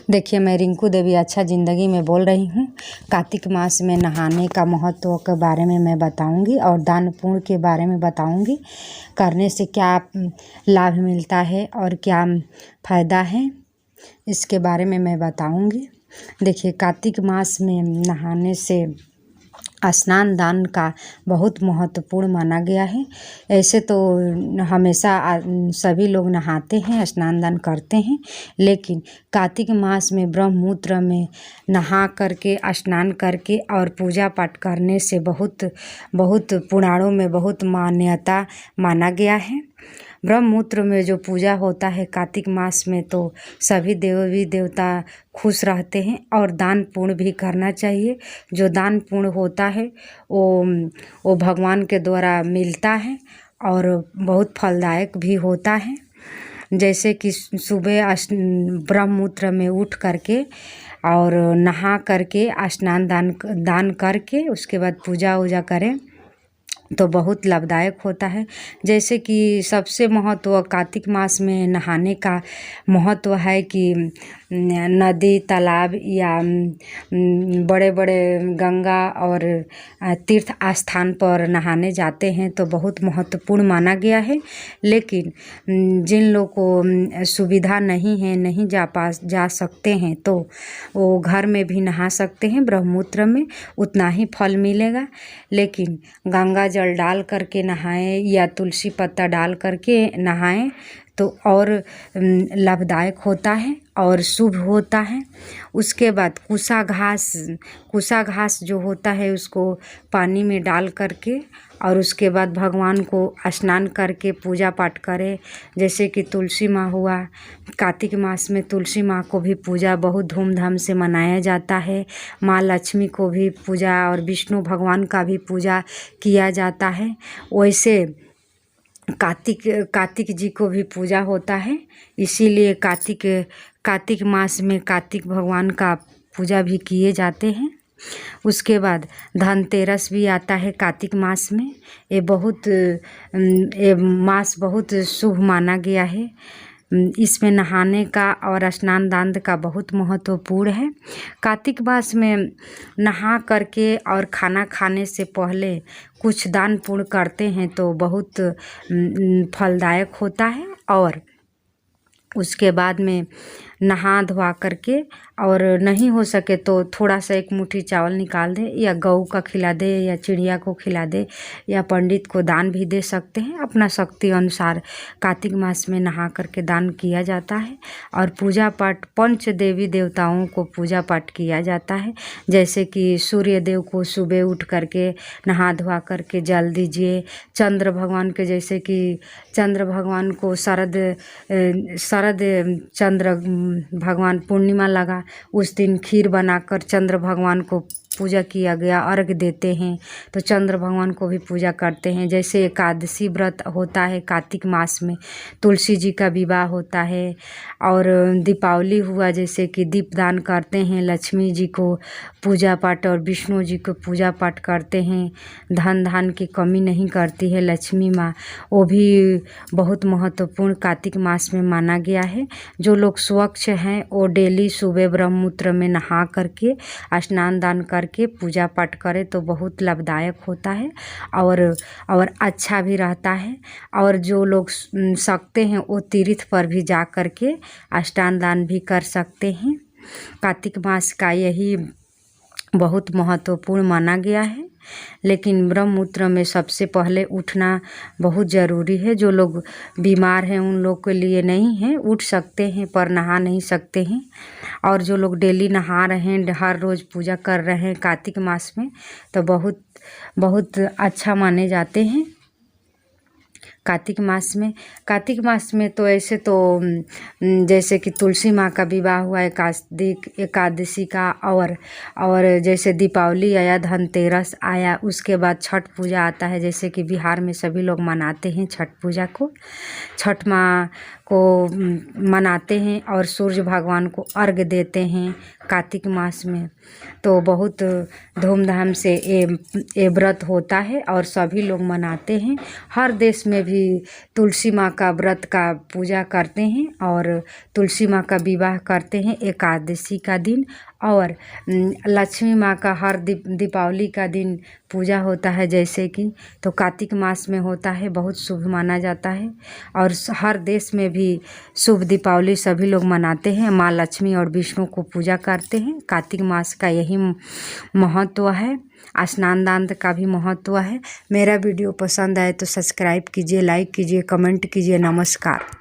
देखिए, मैं रिंकू देवी अच्छा ज़िंदगी में बोल रही हूँ। कार्तिक मास में नहाने का महत्व के बारे में मैं बताऊँगी और दान पुण्य के बारे में बताऊँगी। करने से क्या लाभ मिलता है और क्या फ़ायदा है, इसके बारे में मैं बताऊँगी। देखिए, कार्तिक मास में नहाने से स्नान दान का बहुत महत्वपूर्ण माना गया है। ऐसे तो हमेशा सभी लोग नहाते हैं, स्नान दान करते हैं, लेकिन कार्तिक मास में ब्रह्मपुत्र में नहा करके स्नान करके और पूजा पाठ करने से बहुत पुराणों में बहुत मान्यता माना गया है। ब्रह्मपुत्र में जो पूजा होता है कार्तिक मास में, तो सभी देवी देवता खुश रहते हैं और दान पुण्य भी करना चाहिए। जो दान पुण्य होता है वो भगवान के द्वारा मिलता है और बहुत फलदायक भी होता है। जैसे कि सुबह ब्रह्मपुत्र में उठ करके और नहा करके स्नान दान करके उसके बाद पूजा वूजा करें तो बहुत लाभदायक होता है। जैसे कि सबसे महत्व कार्तिक मास में नहाने का महत्व है कि नदी तालाब या बड़े बड़े गंगा और तीर्थ स्थान पर नहाने जाते हैं तो बहुत महत्वपूर्ण माना गया है। लेकिन जिन लोग को सुविधा नहीं है, नहीं जा सकते हैं, तो वो घर में भी नहा सकते हैं। ब्रह्मपुत्र में उतना ही फल मिलेगा, लेकिन गंगा जल डाल करके नहाएं या तुलसी पत्ता डाल करके नहाएं तो और लाभदायक होता है और शुभ होता है। उसके बाद कुसा घास जो होता है उसको पानी में डाल करके और उसके बाद भगवान को स्नान करके पूजा पाठ करें। जैसे कि तुलसी माँ हुआ, कार्तिक मास में तुलसी माँ को भी पूजा बहुत धूमधाम से मनाया जाता है। माँ लक्ष्मी को भी पूजा और विष्णु भगवान का भी पूजा किया जाता है। वैसे कार्तिक जी को भी पूजा होता है, इसीलिए कार्तिक मास में कार्तिक भगवान का पूजा भी किए जाते हैं। उसके बाद धनतेरस भी आता है कार्तिक मास में। ये मास बहुत शुभ माना गया है। इसमें नहाने का और स्नान दान का बहुत महत्वपूर्ण है। कार्तिक मास में नहा करके और खाना खाने से पहले कुछ दान पुण्य करते हैं तो बहुत फलदायक होता है। और उसके बाद में नहा धोआ करके और नहीं हो सके तो थोड़ा सा एक मुट्ठी चावल निकाल दे या गऊ का खिला दे या चिड़िया को खिला दे या पंडित को दान भी दे सकते हैं। अपना शक्ति अनुसार कार्तिक मास में नहा करके दान किया जाता है। और पूजा पाठ पंच देवी देवताओं को पूजा पाठ किया जाता है। जैसे कि सूर्य देव को सुबह उठ करके नहा धोआ करके जल दीजिए। चंद्र भगवान के, जैसे कि चंद्र भगवान को शरद चंद्र भगवान पूर्णिमा लगा उस दिन खीर बनाकर चंद्र भगवान को पूजा किया गया, अर्घ देते हैं तो चंद्र भगवान को भी पूजा करते हैं। जैसे एकादशी व्रत होता है कार्तिक मास में, तुलसी जी का विवाह होता है। और दीपावली हुआ, जैसे कि दीपदान करते हैं, लक्ष्मी जी को पूजा पाठ और विष्णु जी को पूजा पाठ करते हैं। धन धान की कमी नहीं करती है लक्ष्मी माँ, वो भी बहुत महत्वपूर्ण कार्तिक मास में माना गया है। जो लोग स्वच्छ हैं वो डेली सुबह ब्रह्मपुत्र में नहा करके स्नान दान करके पूजा पाठ करें तो बहुत लाभदायक होता है और अच्छा भी रहता है। और जो लोग सकते हैं वो तीर्थ पर भी जा करके स्नान दान भी कर सकते हैं। कार्तिक मास का यही बहुत महत्वपूर्ण माना गया है। लेकिन ब्रह्मपुत्र में सबसे पहले उठना बहुत ज़रूरी है। जो लोग बीमार हैं उन लोग के लिए नहीं है, उठ सकते हैं पर नहा नहीं सकते हैं। और जो लोग डेली नहा रहे हैं, हर रोज़ पूजा कर रहे हैं कार्तिक मास में, तो बहुत अच्छा माने जाते हैं। कार्तिक मास में तो ऐसे तो जैसे कि तुलसी माँ का विवाह हुआ एकादशी का, और जैसे दीपावली आया, धनतेरस आया, उसके बाद छठ पूजा आता है। जैसे कि बिहार में सभी लोग मनाते हैं छठ पूजा को, छठ माँ को मनाते हैं और सूर्य भगवान को अर्घ देते हैं कार्तिक मास में। तो बहुत धूमधाम से ये व्रत होता है और सभी लोग मनाते हैं। हर देश में भी भी तुलसी माँ का व्रत का पूजा करते हैं और तुलसी माँ का विवाह करते हैं एकादशी का दिन। और लक्ष्मी माँ का हर दीपावली का दिन पूजा होता है जैसे कि, तो कार्तिक मास में होता है, बहुत शुभ माना जाता है। और हर देश में भी शुभ दीपावली सभी लोग मनाते हैं, माँ लक्ष्मी और विष्णु को पूजा करते हैं। कार्तिक मास का यही महत्व है। स्नान दान का भी महत्व है। मेरा वीडियो पसंद आए तो सब्सक्राइब कीजिए, लाइक कीजिए, कमेंट कीजिए। नमस्कार।